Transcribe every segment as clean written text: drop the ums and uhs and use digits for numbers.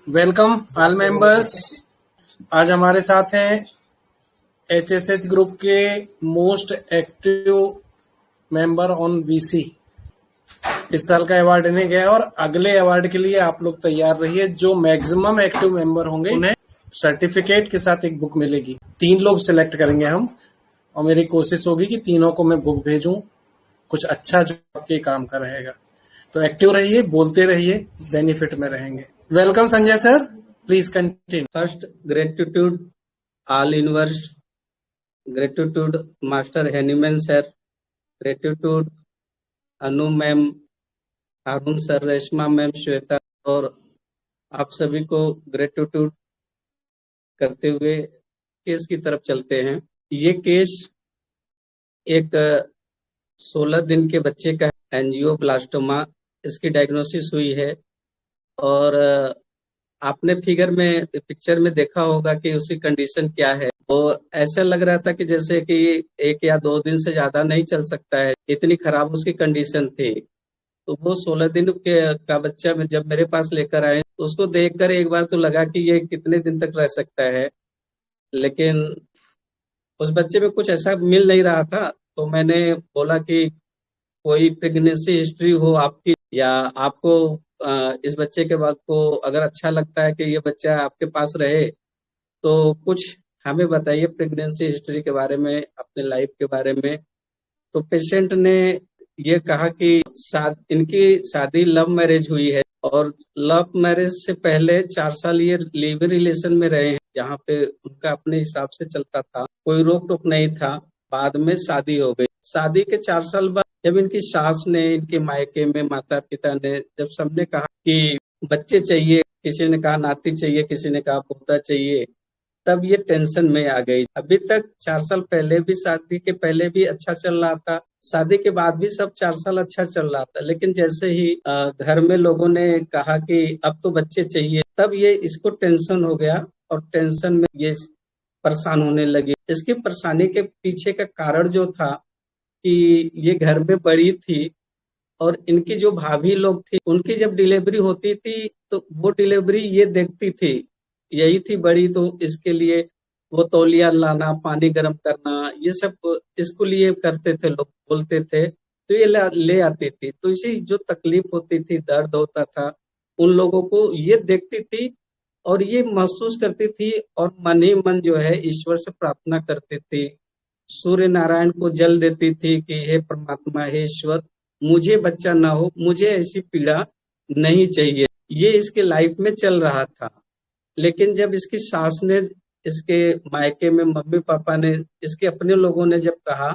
Welcome all members. आज हमारे साथ हैं एचएसएच ग्रुप के most active member on BC. इस साल का अवार्ड इन्हें गया और अगले अवार्ड के लिए आप लोग तैयार रहिए। जो मैक्सिमम एक्टिव मेंबर होंगे उन्हें सर्टिफिकेट के साथ एक बुक मिलेगी। 3 लोग सिलेक्ट करेंगे हम और मेरी कोशिश होगी कि तीनों को मैं बुक भेजूं, कुछ अच्छा जो आपके काम का रहेगा। तो एक्टिव रहिए, बोलते रहिए, बेनिफिट में रहेंगे। Welcome Sanjay sir, please continue. First, gratitude all universe, gratitude master Hahnemann sir, gratitude Anu ma'am, Haroon sir, Reshma ma'am, Shweta, और आप सभी को ग्रेटिट्यूड करते हुए केस की तरफ चलते हैं। ये केस एक 16 दिन के बच्चे का एंजियोब्लास्टोमा, इसकी डायग्नोसिस हुई है। और आपने पिक्चर में देखा होगा कि उसकी कंडीशन क्या है। वो ऐसा लग रहा था कि जैसे कि 1 या 2 दिन से ज्यादा नहीं चल सकता है, इतनी खराब उसकी कंडीशन थी। तो वो 16 दिन का बच्चा में जब मेरे पास लेकर आए, तो उसको देखकर एक बार तो लगा कि ये कितने दिन तक रह सकता है, लेकिन उस बच्चे में कुछ ऐसा मिल नहीं रहा था। तो मैंने बोला कि कोई प्रेगनेंसी हिस्ट्री हो आपकी, या आपको इस बच्चे के बाद को अगर अच्छा लगता है कि ये बच्चा आपके पास रहे, तो कुछ हमें बताइए प्रेगनेंसी हिस्ट्री के बारे में, अपने लाइफ के बारे में। तो पेशेंट ने ये कहा कि इनकी शादी लव मैरिज हुई है, और लव मैरिज से पहले 4 साल ये लिव इन रिलेशन में रहे हैं, जहाँ पे उनका अपने हिसाब से चलता था, कोई रोक टोक नहीं था। बाद में शादी हो गई। शादी के 4 साल बाद जब इनकी सास ने, इनके मायके में माता पिता ने, जब सबने कहा कि बच्चे चाहिए, किसी ने कहा नाती चाहिए, किसी ने कहा पोता चाहिए, तब ये टेंशन में आ गई। अभी तक 4 साल पहले भी, शादी के पहले भी अच्छा चल रहा था, शादी के बाद भी सब 4 साल अच्छा चल रहा था। लेकिन जैसे ही घर में लोगों ने कहा कि अब तो बच्चे चाहिए, तब ये इसको टेंशन हो गया, और टेंशन में ये परेशान होने लगी। इसकी परेशानी के पीछे का कारण जो था कि ये घर में बड़ी थी, और इनकी जो भाभी लोग थी, उनकी जब डिलीवरी होती थी तो वो डिलीवरी ये देखती थी, यही थी बड़ी, तो इसके लिए वो तौलिया लाना, पानी गर्म करना, ये सब इसको लिए करते थे, लोग बोलते थे, तो ये ले आती थी। तो इसी जो तकलीफ होती थी, दर्द होता था, उन लोगों को ये देखती थी और ये महसूस करती थी, और मन ही मन जो है ईश्वर से प्रार्थना करती थी, सूर्य नारायण को जल देती थी कि हे परमात्मा, हे ईश्वर, मुझे बच्चा ना हो, मुझे ऐसी पीड़ा नहीं चाहिए। ये इसके लाइफ में चल रहा था। लेकिन जब इसकी सास ने, इसके मायके में मम्मी पापा ने, इसके अपने लोगों ने जब कहा,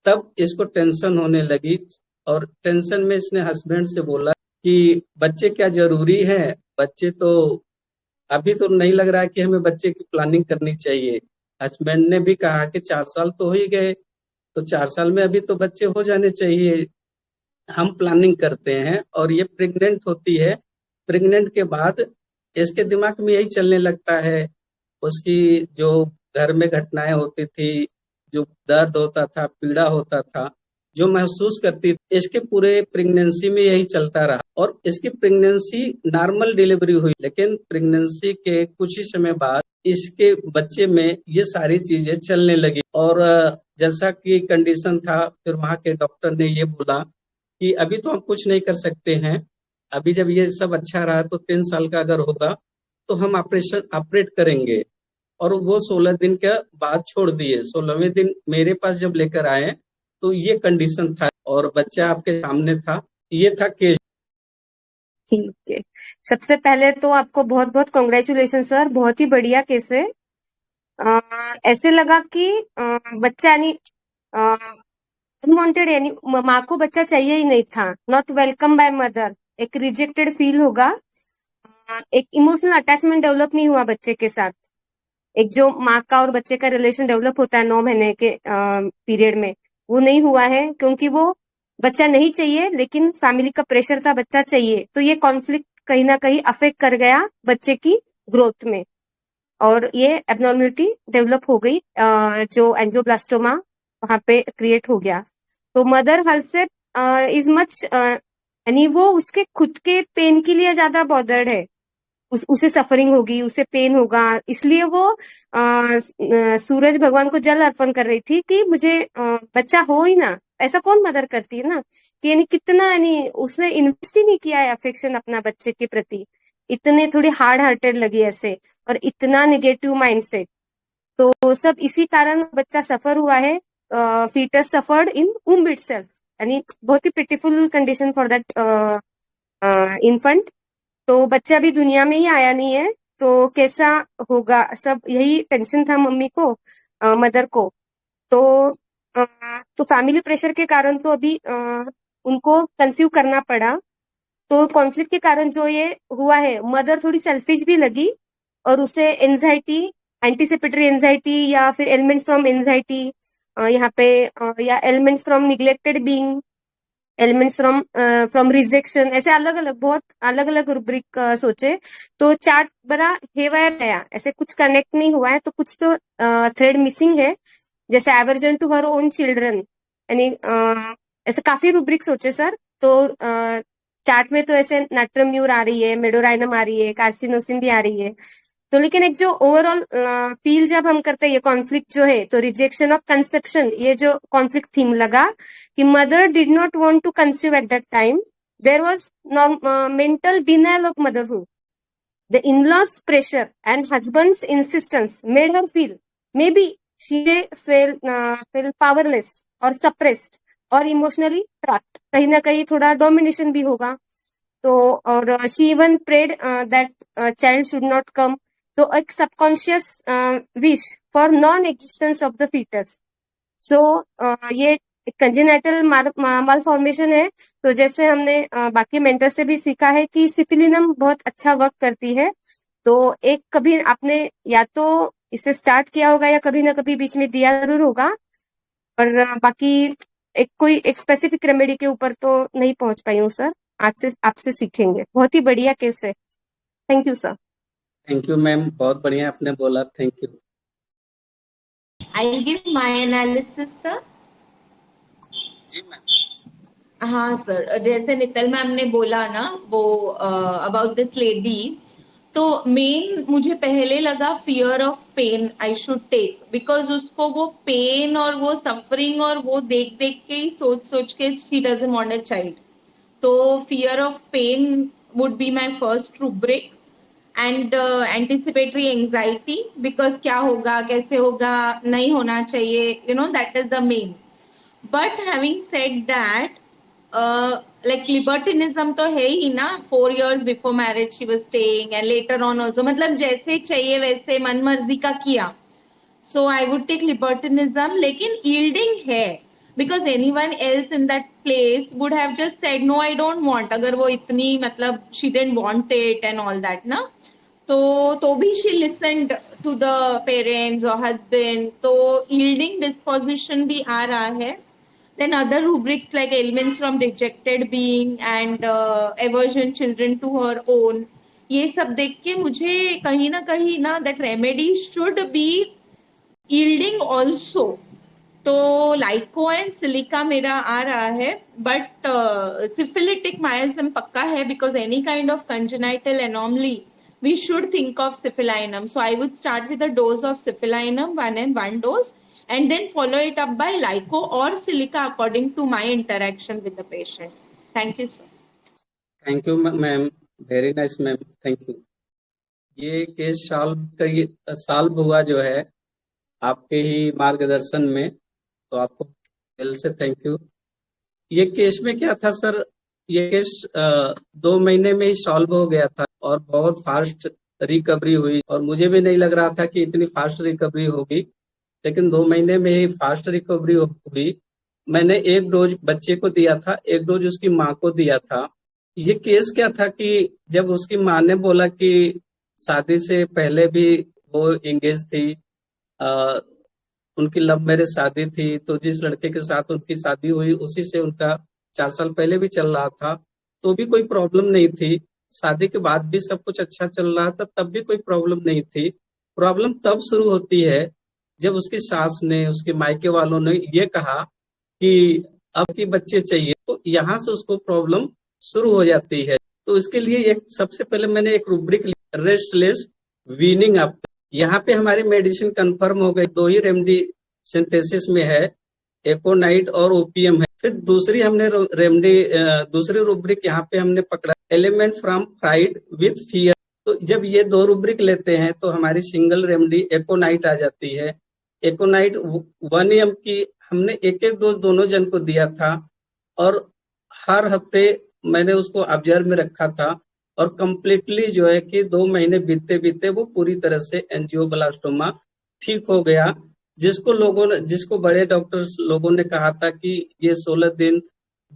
तब इसको टेंशन होने लगी। और टेंशन में इसने हस्बैंड से बोला कि बच्चे क्या जरूरी है, बच्चे तो अभी तो नहीं लग रहा है कि हमें बच्चे की प्लानिंग करनी चाहिए। हस्बैंड ने भी कहा कि 4 साल तो हो ही गए, तो 4 साल में अभी तो बच्चे हो जाने चाहिए, हम प्लानिंग करते हैं। और ये प्रेग्नेंट होती है। प्रेग्नेंट के बाद इसके दिमाग में यही चलने लगता है, उसकी जो घर में घटनाएं होती थी, जो दर्द होता था, पीड़ा होता था, जो महसूस करती थी, इसके पूरे प्रेगनेंसी में यही चलता रहा। और इसकी प्रेगनेंसी नॉर्मल डिलीवरी हुई, लेकिन प्रेगनेंसी के कुछ ही समय बाद इसके बच्चे में ये सारी चीजें चलने लगी। और जैसा कि कंडीशन था, फिर वहां के डॉक्टर ने ये बोला कि अभी तो हम कुछ नहीं कर सकते हैं, अभी जब ये सब अच्छा रहा तो 3 साल का अगर होगा तो हम ऑपरेट करेंगे। और वो 16 दिन के बाद छोड़ दिए। 16वें दिन मेरे पास जब लेकर आए तो ये कंडीशन था, और बच्चा आपके सामने था। ये था केस। ठीक है, सबसे पहले तो आपको बहुत बहुत कॉन्ग्रेचुलेशन सर, बहुत ही बढ़िया केस है। ऐसे लगा कि बच्चा यानी अनवांटेड, यानी माँ को बच्चा चाहिए ही नहीं था, नॉट वेलकम बाय मदर, एक रिजेक्टेड फील होगा। एक इमोशनल अटैचमेंट डेवलप नहीं हुआ बच्चे के साथ। एक जो माँ का और बच्चे का रिलेशन डेवलप होता है 9 महीने के पीरियड में, वो नहीं हुआ है, क्योंकि वो बच्चा नहीं चाहिए, लेकिन फैमिली का प्रेशर था बच्चा चाहिए। तो ये कॉन्फ्लिक्ट कहीं ना कहीं अफेक्ट कर गया बच्चे की ग्रोथ में, और ये एबनॉर्मलिटी डेवलप हो गई, जो एंजियोब्लास्टोमा वहां पे क्रिएट हो गया। तो मदर हर्सेप इज मच, यानी वो उसके खुद के पेन के लिए ज्यादा बॉदर्ड है, उसे सफरिंग होगी, उसे पेन होगा, इसलिए वो सूरज भगवान को जल अर्पण कर रही थी कि मुझे बच्चा हो ही ना। ऐसा कौन मदर करती है ना, कि यानी कितना, यानी उसने इन्वेस्ट ही नहीं किया है अफेक्शन अपना बच्चे के प्रति, इतने थोड़ी हार्ड हार्टेड लगी ऐसे, और इतना निगेटिव माइंडसेट। तो सब इसी कारण बच्चा सफर हुआ है, फीटस सफर्ड इन womb itself, यानी बहुत ही पिटिफुल कंडीशन फॉर दैट इन्फेंट। तो बच्चा भी दुनिया में ही आया नहीं है, तो कैसा होगा, सब यही टेंशन था मम्मी को, मदर को। तो तो फैमिली प्रेशर के कारण तो अभी उनको कंसीव करना पड़ा। तो कॉन्फ्लिक्ट के कारण जो ये हुआ है, मदर थोड़ी सेल्फिश भी लगी, और उसे एंजाइटी, एंटीसिपेटरी एंजाइटी, या फिर एलिमेंट्स फ्रॉम एंजाइटी यहाँ पे, या elements from neglected being, elements from from rejection, ऐसे अलग अलग, बहुत अलग अलग रूब्रिक सोचे। तो चार्ट बड़ा हेवायर गया, ऐसे कुछ कनेक्ट नहीं हुआ है, तो कुछ तो थ्रेड मिसिंग है, जैसे aversion to her own children, यानी ऐसे काफी रूब्रिक सोचे सर। तो चार्ट में तो ऐसे नाट्रम्यूर आ रही है, मेडोराइनम आ रही है, कार्सिनोसिन भी आ रही है। तो लेकिन एक जो ओवरऑल फील जब हम करते हैं, ये कॉन्फ्लिक्ट जो है, तो रिजेक्शन ऑफ कंसेप्शन, ये जो कॉन्फ्लिक्ट थीम लगा कि mother did not want to conceive at that time, there was mental denial of motherhood, the in-laws pressure and husband's insistence made her feel may be she feel powerless और suppressed और emotionally trapped, कहीं ना कहीं थोड़ा domination भी होगा। तो और she even prayed that child should not come, तो एक subconscious wish for non existence of the foetus. So ये कंजेनेटल माल फॉर्मेशन है। तो जैसे हमने बाकी मेंटर से भी सीखा है कि सिफिलिनम बहुत अच्छा वर्क करती है। तो एक कभी आपने या तो इसे स्टार्ट किया होगा, या कभी ना कभी बीच में दिया जरूर होगा, और बाकी एक कोई एक स्पेसिफिक रेमेडी के ऊपर तो नहीं पहुंच पाई हूँ सर। आज से आपसे सीखेंगे, बहुत ही बढ़िया केस है। Thank you sir. Thank you ma'am, बहुत बढ़िया आपने बोला, thank you. I'll give my analysis, sir. जी मैम। हाँ सर, जैसे नितल मैम ने बोला ना वो अबाउट दिस लेडी, तो मेन मुझे पहले लगा fear of pain I should take, because उसको वो पेन और वो सफरिंग और वो देख देख के ही सोच के she doesn't want a child. तो fear of pain would be my first rubric, and anticipatory anxiety, because क्या होगा, कैसे होगा, नहीं होना चाहिए, you know, that is the main. But having said that, like libertinism तो है ही ना, 4 years before marriage she was staying and later on also, मतलब जैसे चाहिए वैसे मन मर्जी का किया। So I would take libertinism, लेकिन यील्डिंग है, because anyone else in that place would have just said no I don't want, अगर वो इतनी मतलब she didn't want it and all that ना, तो भी she listened to the parents और हस्बैंड, तो यील्डिंग डिस्पोजिशन भी आ रहा है। Then other rubrics like elements from rejected being and aversion children to her own, ये सब देख के मुझे कहीं ना that remedy should be yielding also। तो लाइको एंड सिलिका मेरा आ रहा है, बट सिफिलिटिक मायजम पक्का है, because any kind of congenital anomaly we should think of syphilinum. So I would start with a dose of syphilinum, 1 dose, and then follow it up by lico or silica according to my interaction with the patient. Thank you, sir. Thank you ma'am, very nice ma'am, thank you. ये case solve हुआ जो है आपके ही मार्गदर्शन में, तो आपको दिल से थैंक यू। ये केस में क्या था सर, ये केस 2 महीने में ही सॉल्व हो गया था और बहुत फास्ट रिकवरी हुई, और मुझे भी नहीं लग रहा था कि इतनी फास्ट रिकवरी होगी, लेकिन 2 महीने में ही फास्ट रिकवरी हुई। मैंने 1 डोज बच्चे को दिया था, 1 डोज उसकी माँ को दिया था। ये केस क्या था कि जब उसकी माँ ने बोला कि शादी से पहले भी वो एंगेज थी, उनकी लव मैरिज शादी थी, तो जिस लड़के के साथ उनकी शादी हुई उसी से उनका 4 साल पहले भी चल रहा था, तो भी कोई प्रॉब्लम नहीं थी। शादी के बाद भी सब कुछ अच्छा चल रहा था, तब भी कोई प्रॉब्लम नहीं थी। प्रॉब्लम तब शुरू होती है जब उसकी सास ने, उसके मायके वालों ने ये कहा कि अब के बच्चे चाहिए, तो यहाँ से उसको प्रॉब्लम शुरू हो जाती है। तो उसके लिए एक सबसे पहले मैंने एक रूब्रिक रेस्टलेस वीनिंग अप। यहाँ पे हमारी मेडिसिन कंफर्म हो गई, 2 ही रेमडी सिंथेसिस में है, एकोनाइट और ओपीएम है। फिर दूसरी हमने रेमडी दूसरी रूब्रिक यहाँ पे हमने पकड़ा element from fright with fear. तो जब ये 2 रूब्रिक लेते हैं तो हमारी सिंगल रेमडी एकोनाइट आ जाती है। एकोनाइट 1 एम की हमने एक डोज दोनों जन को दिया था और हर हफ्ते मैंने उसको ऑब्जर्व में रखा था और कंप्लीटली जो है कि 2 महीने बीतते बीतते वो पूरी तरह से एंजियोब्लास्टोमा ठीक हो गया। जिसको बड़े डॉक्टर्स लोगों ने कहा था कि ये 16 दिन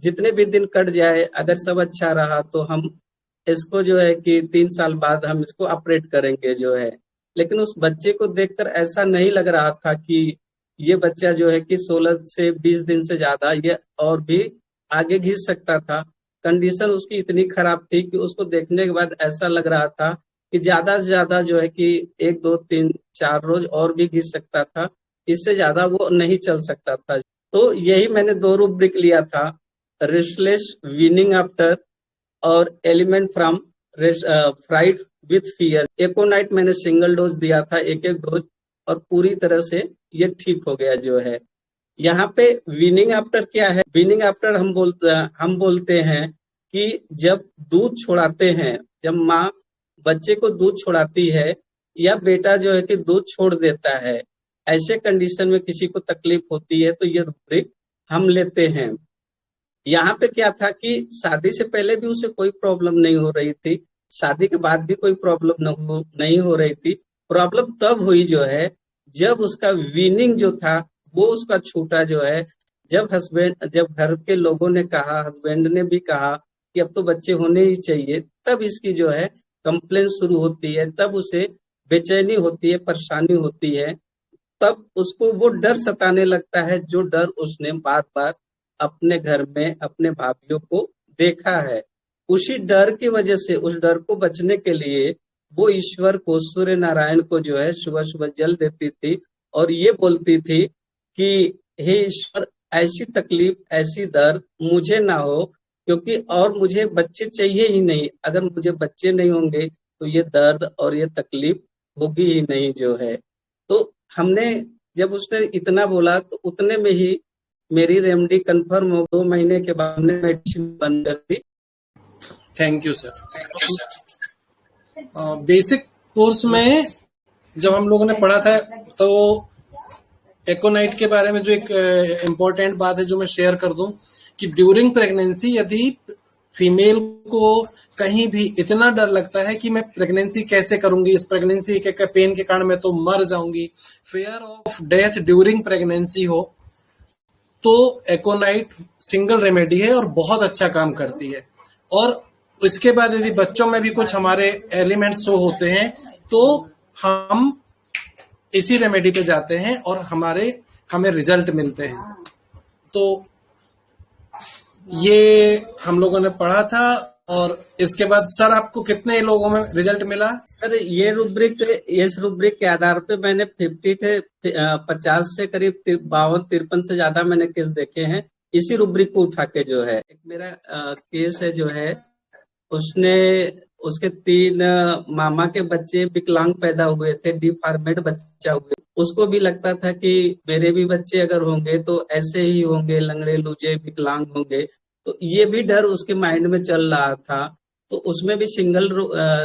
जितने भी दिन कट जाए, अगर सब अच्छा रहा तो हम इसको जो है कि 3 साल बाद हम इसको ऑपरेट करेंगे जो है। लेकिन उस बच्चे को देखकर ऐसा नहीं लग रहा था कि ये बच्चा जो है कि 16 से 20 दिन से ज्यादा ये और भी आगे घिस सकता था। कंडीशन उसकी इतनी खराब थी कि उसको देखने के बाद ऐसा लग रहा था कि ज्यादा से ज्यादा जो है कि 1, 2, 3, 4 रोज और भी घिस सकता था, इससे ज्यादा वो नहीं चल सकता था। तो यही मैंने 2 रूब्रिक लिया था, रेस्टलेस वीनिंग आफ्टर और element from fright with fear. Aconite मैंने सिंगल डोज दिया था, एक डोज, और पूरी तरह से ये ठीक हो गया जो है। यहाँ पे वीनिंग आफ्टर क्या है? वीनिंग आफ्टर हम बोलते हैं कि जब दूध छोड़ाते हैं, जब माँ बच्चे को दूध छोड़ाती है या बेटा जो है कि दूध छोड़ देता है, ऐसे कंडीशन में किसी को तकलीफ होती है तो ये रूब्रिक हम लेते हैं। यहाँ पे क्या था कि शादी से पहले भी उसे कोई प्रॉब्लम नहीं हो रही थी, शादी के बाद भी कोई प्रॉब्लम नहीं हो रही थी। प्रॉब्लम तब हुई जो है जब उसका वीनिंग जो था वो उसका छूटा जो है। जब घर के लोगों ने कहा, हस्बैंड ने भी कहा कि अब तो बच्चे होने ही चाहिए, तब इसकी जो है कंप्लेन शुरू होती है, तब उसे बेचैनी होती है, परेशानी होती है, तब उसको वो डर सताने लगता है जो डर उसने बार बार अपने घर में अपने भाभीियों को देखा है। उसी डर की वजह से, उस डर को बचने के लिए वो ईश्वर को, सूर्य नारायण को जो है सुबह सुबह जल देती थी और ये बोलती थी कि हे ईश्वर, ऐसी तकलीफ, ऐसी दर्द मुझे ना हो, क्योंकि और मुझे बच्चे चाहिए ही नहीं। अगर मुझे बच्चे नहीं होंगे तो ये दर्द और ये तकलीफ होगी ही नहीं जो है। तो हमने जब उसने इतना बोला तो उतने में ही मेरी रेमडी कंफर्म हो। 2 महीने के बाद हमने मेडिसिन बंद कर दी। Thank you sir. Basic course में जब हम लोगों ने पढ़ा था तो एकोनाइट के बारे में जो एक इम्पोर्टेंट बात है जो मैं शेयर कर दूं कि ड्यूरिंग प्रेगनेंसी यदि फीमेल को कहीं भी इतना डर लगता है कि मैं प्रेगनेंसी कैसे करूंगी, इस प्रेगनेंसी के पेन के कारण मैं तो मर जाऊंगी, fair of death during pregnancy हो, तो एकोनाइट सिंगल रेमेडी है और बहुत अच्छा काम करती है। और इसके बाद यदि बच्चों में भी कुछ हमारे एलिमेंट्स शो होते हैं तो हम इसी रेमेडी पे जाते हैं और हमें रिजल्ट मिलते हैं। तो ये हम लोगों ने पढ़ा था। और इसके बाद सर आपको कितने लोगों में रिजल्ट मिला? सर इस रूब्रिक के आधार पे मैंने 50 से करीब 52-53 से ज्यादा मैंने केस देखे हैं इसी रूब्रिक को उठा के जो है। एक मेरा केस है जो है, उसके 3 मामा के बच्चे विकलांग पैदा हुए थे, डिफॉर्मेड बच्चा हुए। उसको भी लगता था कि मेरे भी बच्चे अगर होंगे तो ऐसे ही होंगे, लंगड़े लूजे विकलांग होंगे। तो ये भी डर उसके माइंड में चल रहा था। तो उसमें भी सिंगल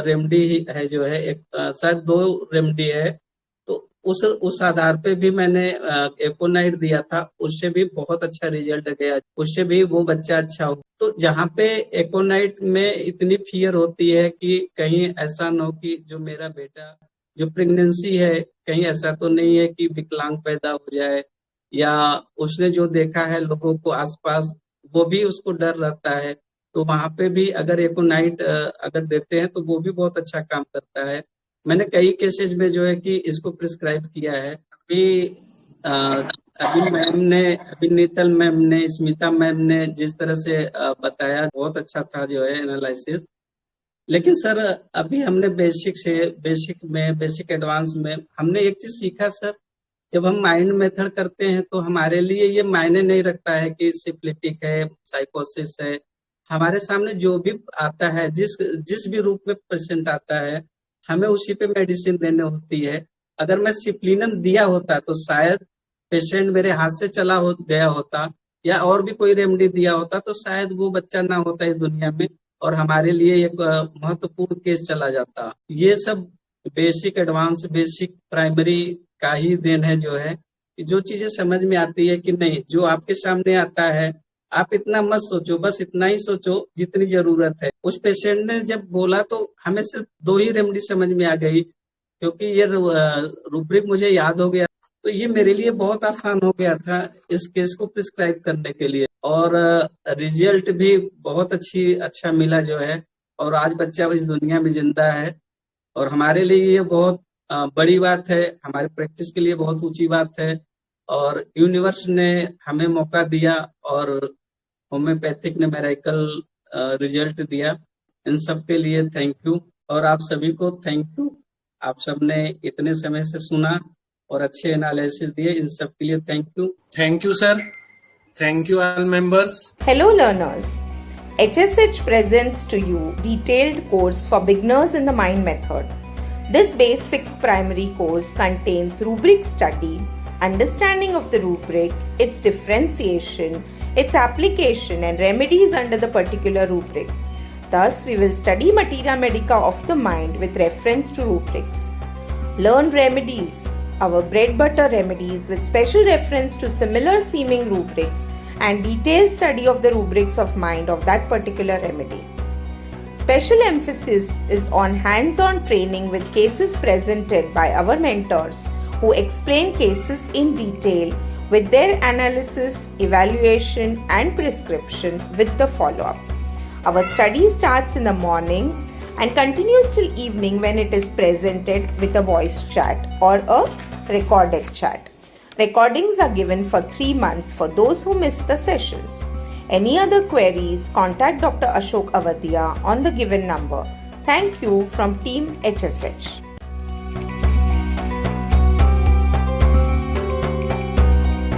रेमडी है जो है, एक शायद 2 रेमडी है। तो उस आधार पे भी मैंने एकोनाइट दिया था, उससे भी बहुत अच्छा रिजल्ट गया, उससे भी वो बच्चा अच्छा हो। तो जहाँ पे एकोनाइट में इतनी फियर होती है कि कहीं ऐसा न हो कि जो मेरा बेटा जो प्रेगनेंसी है कहीं ऐसा तो नहीं है कि विकलांग पैदा हो जाए, या उसने जो देखा है लोगों को आसपास वो भी उसको डर रहता है। तो वहां पे भी अगर एकोनाइट अगर देते हैं तो वो भी बहुत अच्छा काम करता है। मैंने कई केसेस में जो है कि इसको प्रिस्क्राइब किया है। अभी नीतल मैम ने, स्मिता मैम ने जिस तरह से बताया बहुत अच्छा था जो है एनालिसिस। लेकिन सर अभी हमने बेसिक एडवांस में हमने एक चीज सीखा सर, जब हम माइंड मेथड करते हैं तो हमारे लिए ये मायने नहीं रखता है कि सिफिलिटिक है, साइकोसिस है। हमारे सामने जो भी आता है, जिस भी रूप में पेशेंट आता है, हमें उसी पे मेडिसिन देनी होती है। अगर मैं सिप्लिनम दिया होता तो शायद पेशेंट मेरे हाथ से चला गया होता, या और भी कोई रेमेडी दिया होता तो शायद वो बच्चा ना होता इस दुनिया में, और हमारे लिए एक महत्वपूर्ण केस चला जाता। ये सब बेसिक, एडवांस, बेसिक, प्राइमरी का ही देन है, जो है जो चीजें समझ में आती है कि नहीं, जो आपके सामने आता है आप इतना मत सोचो, बस इतना ही सोचो जितनी जरूरत है। उस पेशेंट ने जब बोला तो हमें सिर्फ 2 ही रेमेडी समझ में आ गई, क्योंकि ये रूब्रिक मुझे याद हो गया, तो ये मेरे लिए बहुत आसान हो गया था इस केस को प्रिस्क्राइब करने के लिए, और रिजल्ट भी बहुत अच्छा मिला जो है, और आज बच्चा इस दुनिया में जिंदा है। और हमारे लिए ये बहुत बड़ी बात है, हमारे प्रैक्टिस के लिए बहुत ऊंची बात है, और यूनिवर्स ने हमें मौका दिया और होम्योपैथिक ने मेरेकल रिजल्ट दिया। इन सब के लिए थैंक यू, और आप सभी को थैंक यू। आप सब ने इतने समय से सुना और अच्छे एनालिसिस दिए, इन सब के लिए thank you. Thank you, sir. Thank you, all members. Hello learners, HSH presents to you detailed course for beginners in the mind method. This basic primary course contains rubric study, understanding of the rubric, its differentiation, its application and remedies under the particular rubric. Thus, we will study materia medica of the mind with reference to rubrics. Learn remedies, our bread butter remedies with special reference to similar seeming rubrics and detailed study of the rubrics of mind of that particular remedy. Special emphasis is on hands-on training with cases presented by our mentors who explain cases in detail with their analysis, evaluation and prescription with the follow-up. Our study starts in the morning and continues till evening when it is presented with a voice chat or a recorded chat. Recordings are given for 3 months for those who miss the sessions. Any other queries, contact Dr. Ashok Avadia on the given number. Thank you from Team HSH.